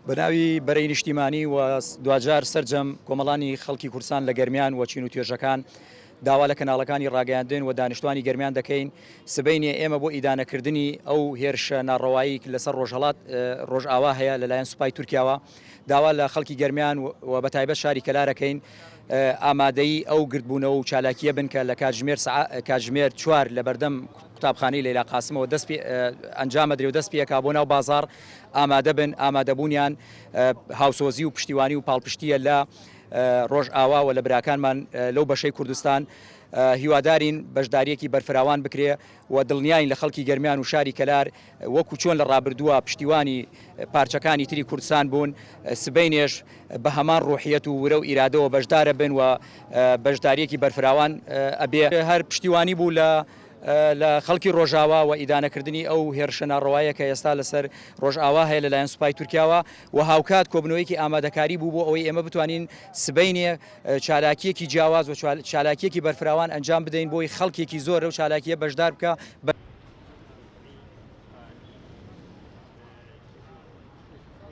بەناوی بەرەی نیشتیمانی و دوجار سەررجەم کۆمەڵانی خەڵکی کورسان لە گەرمیان و چین و توێژەکان داوا لە کەناڵەکانی ڕاگەاندن و دانیشتوانی گەرمیان دەکەین سبەینێ ئێمە بۆ ئیدانەکردنی ئەو هێرشە ناڕەوایی لەسەر ڕۆژهڵات ڕۆژئاوا هەیە لەلایەن سوپای تورکیاوە داوا لە خەڵکی گەرمیان و بەتایبەت شاری کەلارەکەین ئامادەی ئەو گرتبوونەوە و چالاکیە بن کە لە کاتژمێر 4 لە بەردەم قوتابخانەی لەیلا قاسمەوە ئەنجامە درێ و دەست پێکا بۆ ناو بازار ئامادە بن ئامادەبوونیان هاوسۆزی و پشتیوانی و پاڵپشتیە لە ڕۆژئاوا و لە براکانمان لەو بەشەی کوردستان هیوادارین بەشداریەکی بەرفراوان بکرێ و دڵنیاین لە خەڵکی گەرمیان و شاری کەلار وەکو چۆن لە ڕابردووە پشتیوانی پارچەکانی تری کوردستان بوون سبەینێش بە هەمان ڕۆحیەت و ورە و ئیرادەوە بەشدارە بن و بەشداریەکی بەرفراوان ئەبێ هەر پشتیوانی بوو لە خەڵکی ڕۆژاوا و ئیدانەکردنی ئەو هێرشە ناڕەوایە کە ئێستا لەسەر ڕۆژئاوا هەیە لەلایەن سوپای تورکیاوە و هاوکات کۆبنەوەیەکی ئامادەکاری بوو بۆ ئەوەی ئێمە بتوانین سبەینێ چالاکیەکی جیاواز و چالاکیەکی بەرفراوان ئەنجام بدەین بۆی خەڵکێکی زۆر و چالاکیە بەشدار بکە.